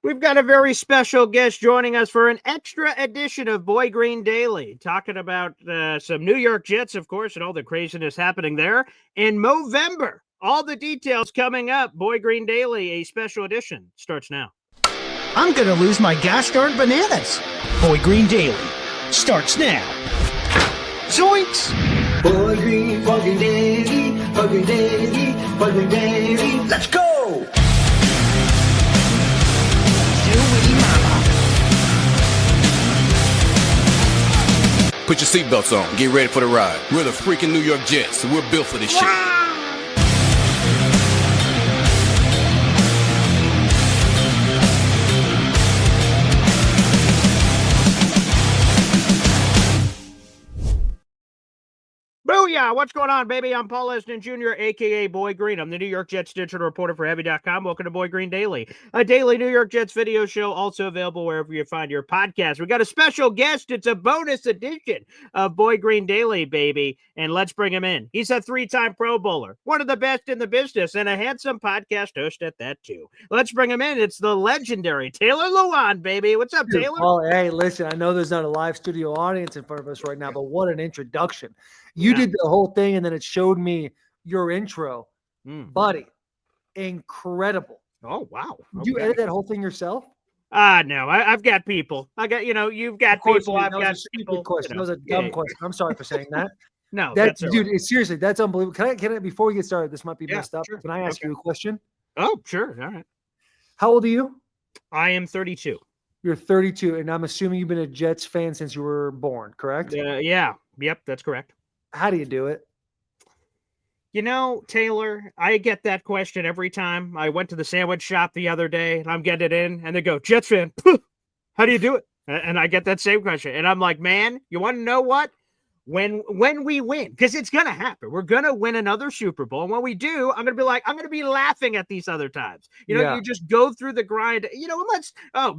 We've got a very special guest joining us for an extra edition of Boy Green Daily, talking about some New York Jets, of course, and all the craziness happening there in Movember. All the details coming up. Boy Green Daily, a special edition, starts now. I'm going to lose my gosh darn bananas. Boy Green Daily starts now. Zoinks! Boy Green Daily, Boy Green Daily, Boy Green Daily. Let's go! Put your seatbelts on. Get ready for the ride. We're the freaking New York Jets, so we're built for this shit. Booyah! What's going on, baby? I'm Paul Eston Jr., a.k.a. Boy Green. I'm the New York Jets digital reporter for Heavy.com. Welcome to Boy Green Daily, a daily New York Jets video show, also available wherever you find your podcast. We got a special guest. It's a bonus edition of Boy Green Daily, baby, and let's bring him in. He's a three-time Pro Bowler, one of the best in the business, and a handsome podcast host at that, too. Let's bring him in. It's the legendary Taylor Lewan, baby. What's up, Taylor? Paul, hey, listen, I know there's not a live studio audience in front of us right now, but what an introduction. You did the whole thing, and then it showed me your intro. Buddy, incredible. Oh, wow. Did you edit that whole thing yourself? No, I've got people. You've got people. I've got people. Question. That was a dumb question. I'm sorry for saying that. No, that's dude. Seriously, that's unbelievable. Can I? Before we get started, this might be messed up. Sure. Can I ask you a question? Oh, sure. All right. How old are you? I am 32. You're 32, and I'm assuming you've been a Jets fan since you were born, correct? Yeah. Yep, that's correct. How do you do it? You know, Taylor, I get that question every time. I went to the sandwich shop the other day, and I'm getting it in, and they go, Jets fan, how do you do it? And I get that same question. And I'm like, man, you want to know what? When we win, because it's going to happen. We're going to win another Super Bowl. And when we do, I'm going to be laughing at these other times. You just go through the grind.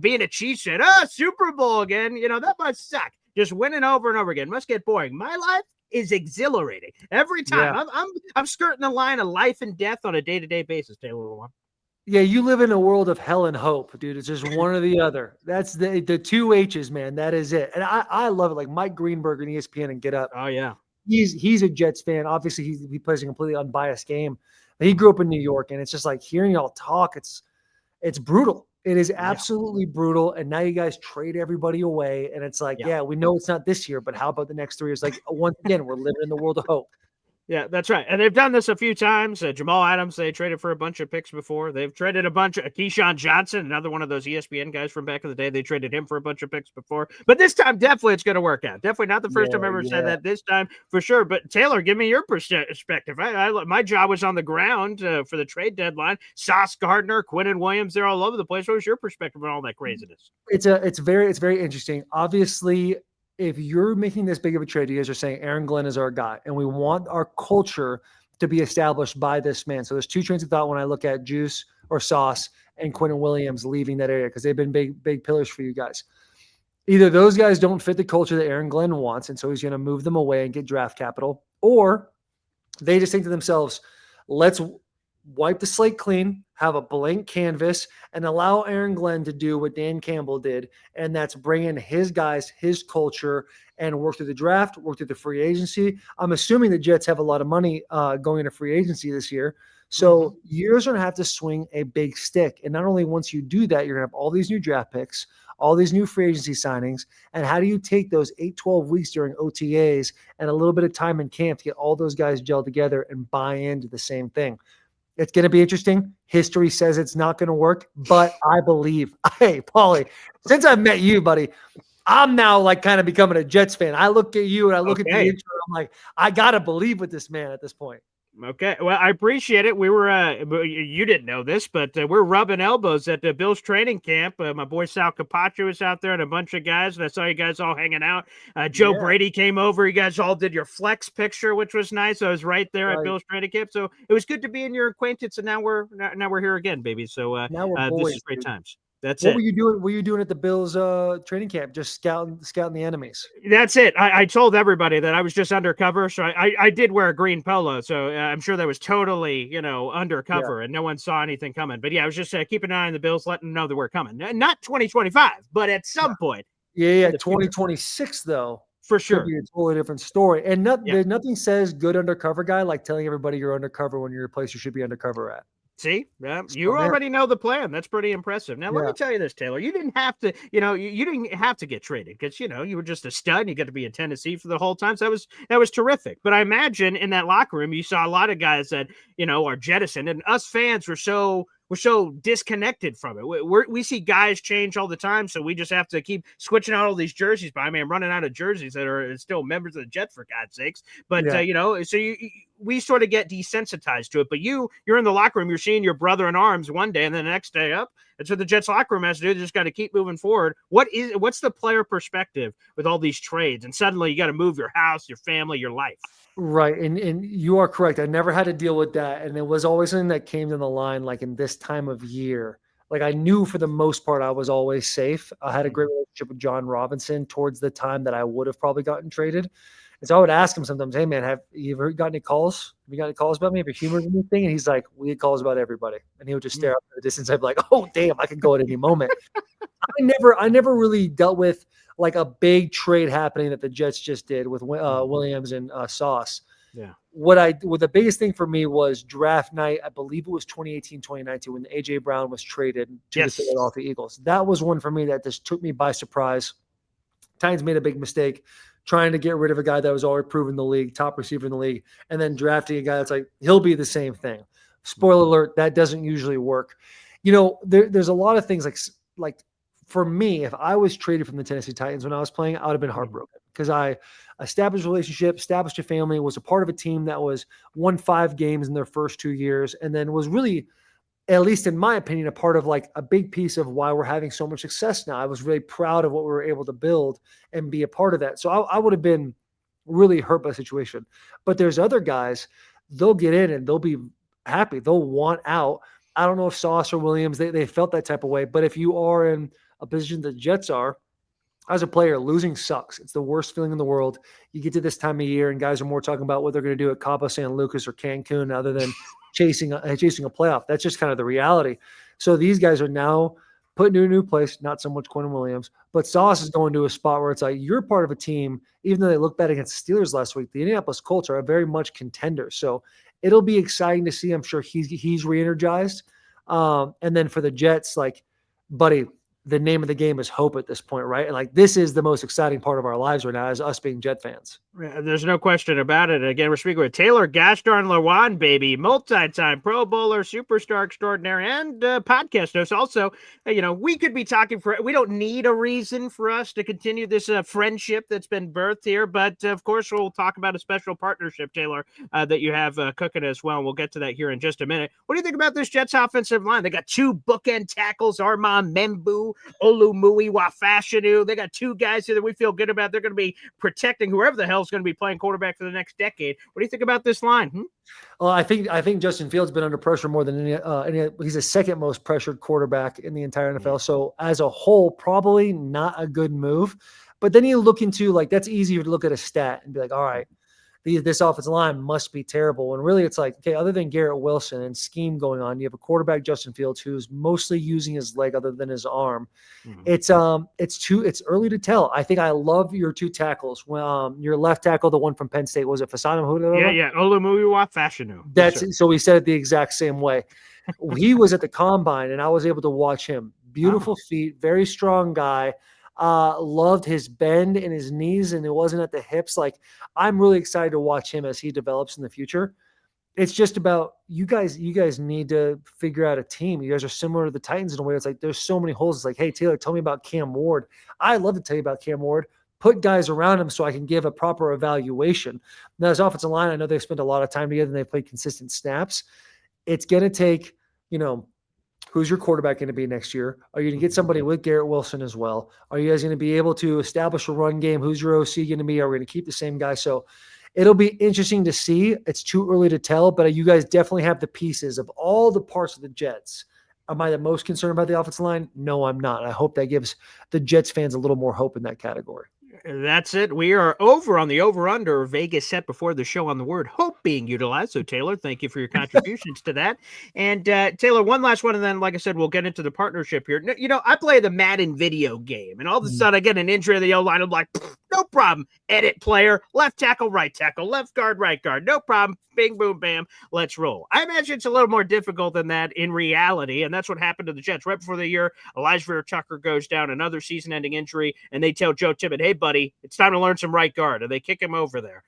Being a Chiefs fan, Super Bowl again, that must suck. Just winning over and over again must get boring. My life is exhilarating every time. Yeah. I'm skirting the line of life and death on a day-to-day basis, Taylor. Yeah, you live in a world of hell and hope, dude. It's just one or the other. That's the two H's, man. That is it. And I love it. Like Mike Greenberg and ESPN and Get Up. Oh yeah, he's a Jets fan. Obviously, he plays a completely unbiased game. But he grew up in New York, and it's just like hearing y'all talk. It's brutal. It is absolutely brutal. And now you guys trade everybody away. And it's like, we know it's not this year, but how about the next 3 years? Like, once again, we're living in the world of hope. Yeah, that's right. And they've done this a few times. Jamal Adams, they traded for a bunch of picks before. They've traded a bunch of Keyshawn Johnson, another one of those ESPN guys from back in the day. They traded him for a bunch of picks before. But this time, definitely it's going to work out. Definitely not the first time I've ever said that this time for sure. But Taylor, give me your perspective. My job was on the ground for the trade deadline. Sauce Gardner, Quinnen Williams, they're all over the place. What was your perspective on all that craziness? It's very interesting. Obviously, if you're making this big of a trade, you guys are saying Aaron Glenn is our guy, and we want our culture to be established by this man. So there's two trains of thought when I look at Juice or Sauce and Quinnen Williams leaving that area because they've been big pillars for you guys. Either those guys don't fit the culture that Aaron Glenn wants, and so he's going to move them away and get draft capital, or they just think to themselves, let's wipe the slate clean, have a blank canvas, and allow Aaron Glenn to do what Dan Campbell did, and that's bring in his guys, his culture, and work through the draft, work through the free agency. I'm assuming the Jets have a lot of money going into free agency this year, so you're going to have to swing a big stick. And not only once you do that, you're going to have all these new draft picks, all these new free agency signings, and how do you take those 8-12 weeks during OTAs and a little bit of time in camp to get all those guys gelled together and buy into the same thing? It's going to be interesting. History says it's not going to work, but I believe. Hey, Paulie, since I've met you, buddy, I'm now like kind of becoming a Jets fan. I look at you and I look at the intro. I'm like, I got to believe with this man at this point. Okay. Well, I appreciate it. We were, you didn't know this, but we're rubbing elbows at the Bills training camp. My boy Sal Capaccio was out there and a bunch of guys, and I saw you guys all hanging out. Joe Brady came over. You guys all did your flex picture, which was nice. I was right there at Bills training camp. So it was good to be in your acquaintance, and now we're here again, baby. So now we're boys, this is great times. That's What it. were you doing? Were you doing at the Bills training camp? Just scouting the enemies. That's it. I told everybody that I was just undercover, so I did wear a green polo, so I'm sure that was totally, Yeah. undercover, and no one saw anything coming. But yeah, I was just keeping an eye on the Bills, letting them know that we're coming. Not 2025, but at some point Yeah. in the future, 2026 though for could sure. be a totally different story. And Yeah. there's nothing says good undercover guy like telling everybody you're undercover when you're a place you should be undercover at. See, yeah, So you man, already know the plan. That's pretty impressive. Now, let yeah. me tell you this, Taylor. You didn't have to, you didn't have to get traded because you were just a stud. And you got to be in Tennessee for the whole time. So that was terrific. But I imagine in that locker room, you saw a lot of guys that are jettisoned, and us fans were so disconnected from it. We see guys change all the time, so we just have to keep switching out all these jerseys. But I mean, I'm running out of jerseys that are still members of the Jets, for God's sakes. But Yeah. so we sort of get desensitized to it. But you're in the locker room, you're seeing your brother in arms one day, and then the next day up. That's what the Jets locker room has to do. They just got to keep moving forward. What's the player perspective with all these trades? And suddenly you got to move your house, your family, your life. Right. And you are correct. I never had to deal with that. And it was always something that came in the line, like in this time of year. Like I knew for the most part, I was always safe. I had a great relationship with John Robinson towards the time that I would have probably gotten traded. And so I would ask him sometimes, hey man, have you ever got any calls? Have you got any calls about me? Have you humored anything? And he's like, we get calls about everybody. And he would just stare up at the distance. I'd be like, oh damn, I could go at any moment. I never really dealt with like a big trade happening that the Jets just did with Williams and Sauce. Yeah. What the biggest thing for me was draft night. I believe it was 2018, 2019 when AJ Brown was traded to the Philadelphia Eagles. That was one for me that just took me by surprise. Titans made a big mistake trying to get rid of a guy that was already proven the league, top receiver in the league, and then drafting a guy that's like, he'll be the same thing. Spoiler alert, that doesn't usually work. There's a lot of things like for me, if I was traded from the Tennessee Titans when I was playing, I would have been heartbroken because I established a relationship, established a family, was a part of a team that won 5 games in their first 2 years, and then was really, at least in my opinion, a part of like a big piece of why we're having so much success now. I was really proud of what we were able to build and be a part of that. So I would have been really hurt by the situation. But there's other guys, they'll get in and they'll be happy. They'll want out. I don't know if Sauce or Williams, they felt that type of way. But if you are in a position that the Jets are, as a player, losing sucks. It's the worst feeling in the world. You get to this time of year and guys are more talking about what they're going to do at Cabo San Lucas or Cancun other than chasing a playoff. That's just kind of the reality. So these guys are now put into a new place, not so much Quentin Williams, but Sauce is going to a spot where it's like you're part of a team, even though they look bad against the Steelers last week, the Indianapolis Colts are very much contenders. So it'll be exciting to see. I'm sure he's re-energized. And then for the Jets, like, buddy, the name of the game is hope at this point, right? And like this is the most exciting part of our lives right now as us being Jet fans. There's no question about it. Again, we're speaking with Taylor Gashdarn Lewan, baby, multi-time Pro Bowler, superstar extraordinary, and podcast host. Also, we could be talking we don't need a reason for us to continue this friendship that's been birthed here, but of course, we'll talk about a special partnership, Taylor, that you have cooking as well. We'll get to that here in just a minute. What do you think about this Jets offensive line? They got 2 bookend tackles, Armand Membu, Olumui Wafashanu. They got 2 guys here that we feel good about. They're going to be protecting whoever the hell's going to be playing quarterback for the next decade. What do you think about this line? Well, I think Justin Fields been under pressure more than any. He's the second most pressured quarterback in the entire NFL. So as a whole, probably not a good move. But then you look into like that's easier to look at a stat and be like, all right, this offensive line must be terrible. And really, it's like, okay, other than Garrett Wilson and scheme going on, you have a quarterback, Justin Fields, who's mostly using his leg other than his arm. Mm-hmm. It's early to tell. I think I love your 2 tackles. Your left tackle, the one from Penn State, was it Fasano? Yeah, Olumuyiwa Fashanu. So we said it the exact same way. He was at the combine, and I was able to watch him. Beautiful feet, very strong guy. Loved his bend in his knees, and it wasn't at the hips. Like, I'm really excited to watch him as he develops in the future. It's just about you guys need to figure out a team. You guys are similar to the Titans in a way. It's like there's so many holes. It's like, hey, Taylor, tell me about Cam Ward. I love to tell you about Cam Ward. Put guys around him so I can give a proper evaluation. Now, his offensive line, I know they've spent a lot of time together and they've played consistent snaps. It's going to take, who's your quarterback going to be next year? Are you going to get somebody with Garrett Wilson as well? Are you guys going to be able to establish a run game? Who's your OC going to be? Are we going to keep the same guy? So it'll be interesting to see. It's too early to tell, but you guys definitely have the pieces of all the parts of the Jets. Am I the most concerned about the offensive line? No, I'm not. I hope that gives the Jets fans a little more hope in that category. That's it. We are over on the over-under Vegas set before the show on the word hope being utilized. So, Taylor, thank you for your contributions to that. And, Taylor, one last one, and then, like I said, we'll get into the partnership here. You know, I play the Madden video game, and all of a sudden I get an injury of the O-line. I'm like, no problem. Edit player, left tackle, left guard, right guard. No problem. Bing, boom, bam. Let's roll. I imagine it's a little more difficult than that in reality, and that's what happened to the Jets. Right before the year, Elijah Tucker goes down, another season-ending injury, and they tell Joe Tippett, hey, buddy, it's time to learn some right guard, and they kick him over there.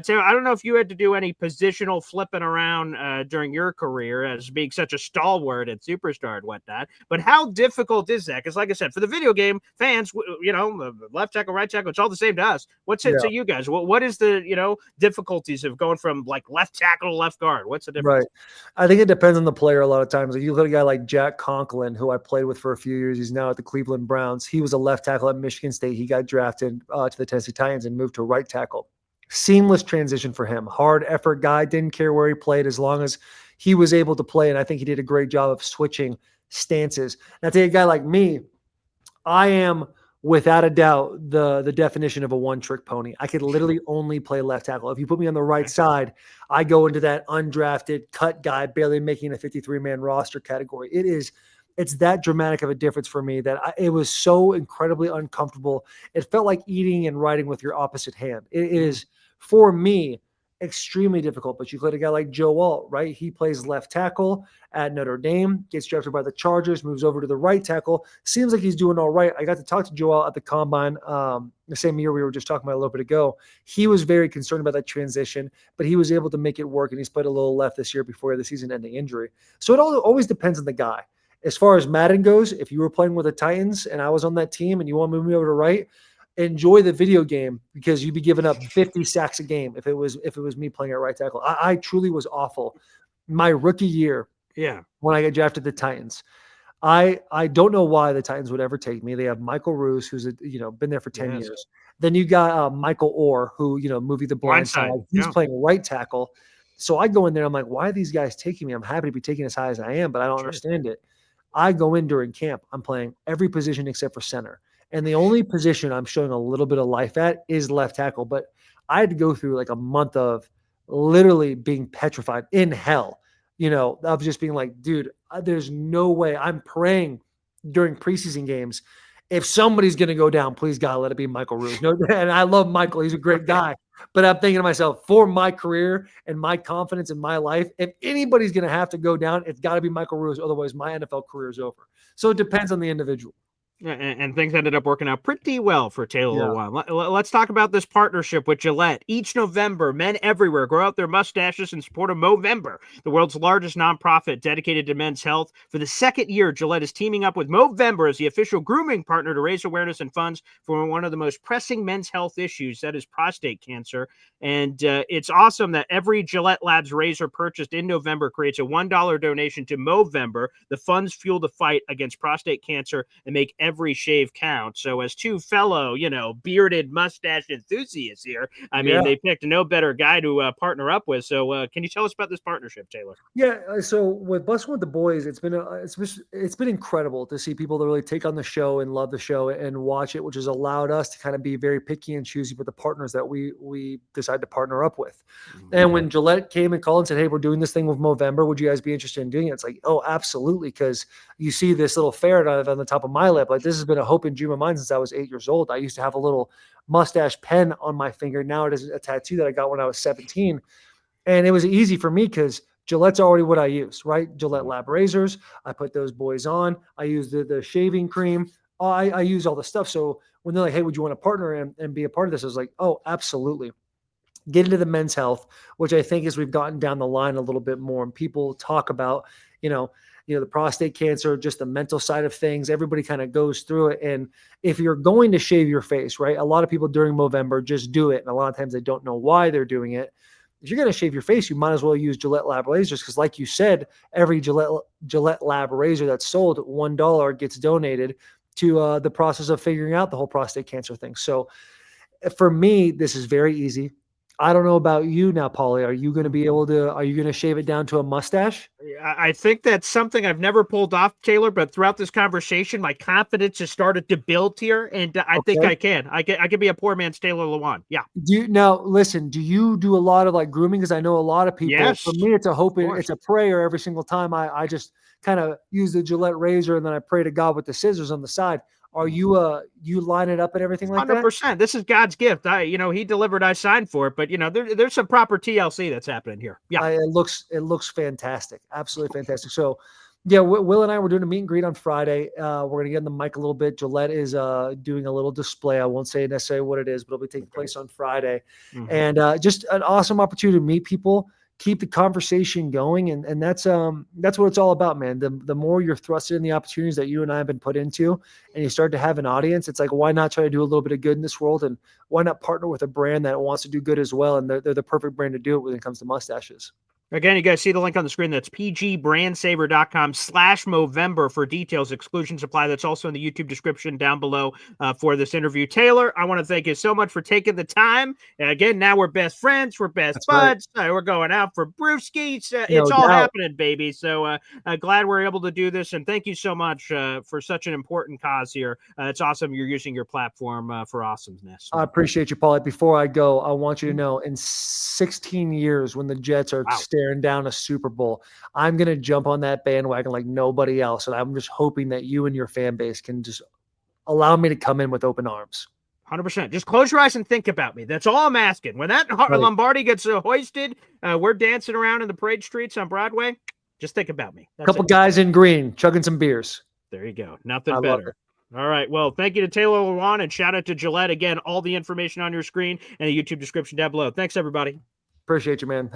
So I don't know if you had to do any positional flipping around during your career as being such a stalwart and superstar and whatnot, but how difficult is that? Because like I said, for the video game fans, you know, left tackle, right tackle, it's all the same to us. What's it to you guys? What is the, you know, difficulties of going from like left tackle to left guard? What's the difference? Right. I think it depends on the player a lot of times. Like you look at a guy like Jack Conklin, who I played with for a few years. He's now at the Cleveland Browns. He was a left tackle at Michigan State. He got drafted to the Tennessee Titans and moved to right tackle. Seamless transition for him. Hard effort guy, didn't care where he played as long as he was able to play. And I think he did a great job of switching stances. Now, take a guy like me, I am without a doubt the definition of a one-trick pony. I could literally only play left tackle. If you put me on the right side, I go into that undrafted cut guy, barely making a 53-man roster category. It's that dramatic of a difference for me that it was so incredibly uncomfortable. It felt like eating and writing with your opposite hand. It is, for me, extremely difficult. But you look at a guy like Joe Alt, right? He plays left tackle at Notre Dame, gets drafted by the Chargers, moves over to the right tackle. Seems like he's doing all right. I got to talk to Joe Alt at the Combine the same year we were just talking about a little bit ago. He was very concerned about that transition, but he was able to make it work, and he's played a little left this year before the season-ending injury. So it always depends on the guy. As far as Madden goes, if you were playing with the Titans and I was on that team and you want to move me over to right, enjoy the video game because you'd be giving up 50 sacks a game if it was me playing at right tackle. I truly was awful. My rookie year, when I got drafted the Titans, I don't know why the Titans would ever take me. They have Michael Roos, who's been there for 10 years. Then you got Michael Orr, who movie The Blind Side. He's playing right tackle. So I go in there, I'm like, why are these guys taking me? I'm happy to be taken as high as I am, but I don't understand it. I go in during camp. I'm playing every position except for center. And the only position I'm showing a little bit of life at is left tackle. But I had to go through like a month of literally being petrified in hell, of just being like, dude, there's no way. I'm praying during preseason games. If somebody's going to go down, please God, let it be Michael Roos. No, and I love Michael. He's a great guy. But I'm thinking to myself, for my career and my confidence in my life, if anybody's going to have to go down, it's got to be Michael Roos. Otherwise, my NFL career is over. So it depends on the individual. And things ended up working out pretty well for Taylor Lewan. Let's talk about this partnership with Gillette. Each November, men everywhere grow out their mustaches in support of Movember, the world's largest nonprofit dedicated to men's health. For the second year, Gillette is teaming up with Movember as the official grooming partner to raise awareness and funds for one of the most pressing men's health issues, that is prostate cancer. And it's awesome that every Gillette Labs razor purchased in November creates a $1 donation to Movember. The funds fuel the fight against prostate cancer and make every shave count. So as two fellow, bearded mustache enthusiasts here, I mean, they picked no better guy to partner up with. So can you tell us about this partnership, Taylor? Yeah. So with Busting with the Boys, it's been incredible to see people that really take on the show and love the show and watch it, which has allowed us to kind of be very picky and choosy with the partners that we decide to partner up with. And when Gillette came and called and said, hey, we're doing this thing with Movember, would you guys be interested in doing it? It's like, oh, absolutely. Because you see this little ferret on the top of my lip. Like, this has been a hope and dream of mine since I was 8 years old. I used to have a little mustache pen on my finger. Now it is a tattoo that I got when I was 17. And it was easy for me because Gillette's already what I use, right? Gillette Lab razors. I put those boys on. I use the shaving cream. I use all the stuff. So when they're like, hey, would you want to partner and be a part of this? I was like, oh, absolutely. Get into the men's health, which I think as we've gotten down the line a little bit more and people talk about, the prostate cancer, just the mental side of things, everybody kind of goes through it. And if you're going to shave your face, right, a lot of people during Movember just do it. And a lot of times they don't know why they're doing it. If you're going to shave your face, you might as well use Gillette Lab razors because like you said, every Gillette Lab razor that's sold, $1 gets donated to the process of figuring out the whole prostate cancer thing. So for me, this is very easy. I don't know about you now, Paulie. Are you going to be able to? Are you going to shave it down to a mustache? I think that's something I've never pulled off, Taylor. But throughout this conversation, my confidence has started to build here, and I think Okay. I can. I can be a poor man's Taylor Lewan. Yeah. Do you now listen? Do you do a lot of like grooming? Because I know a lot of people. Yes. For me, it's a hope. Of course. It's a prayer every single time. I just kind of use the Gillette razor and then I pray to God with the scissors on the side. Are you line it up and everything like that? 100%. This is God's gift. He delivered. I signed for it. But there's some proper TLC that's happening here. Yeah. It looks fantastic, absolutely fantastic. So, yeah, Will and I were doing a meet and greet on Friday. We're gonna get in the mic a little bit. Gillette is doing a little display. I won't say necessarily what it is, but it'll be taking place on Friday, and just an awesome opportunity to meet people, keep the conversation going, and that's what it's all about, man. The more you're thrusted in the opportunities that you and I have been put into, and you start to have an audience, it's like, why not try to do a little bit of good in this world, and why not partner with a brand that wants to do good as well? And they're the perfect brand to do it when it comes to mustaches. Again, you guys see the link on the screen. That's pgbrandsaver.com/Movember for details. Exclusions apply. That's also in the YouTube description down below for this interview. Taylor, I want to thank you so much for taking the time. And again, now we're best friends. We're best That's right. buds. We're going out for brewskis. No It's all doubt. happening, baby. So glad we're able to do this. And thank you so much for such an important cause here. It's awesome you're using your platform for awesomeness. I appreciate you, Paul. Before I go, I want you to know in 16 years, when the Jets are staring down a Super Bowl, I'm going to jump on that bandwagon like nobody else. And I'm just hoping that you and your fan base can just allow me to come in with open arms. 100%. Just close your eyes and think about me. That's all I'm asking. When that Lombardi gets hoisted, we're dancing around in the parade streets on Broadway. Just think about me. A couple guys in green chugging some beers. There you go. Nothing better. All right. Well, thank you to Taylor Lewan, and shout out to Gillette. Again, all the information on your screen and the YouTube description down below. Thanks, everybody. Appreciate you, man.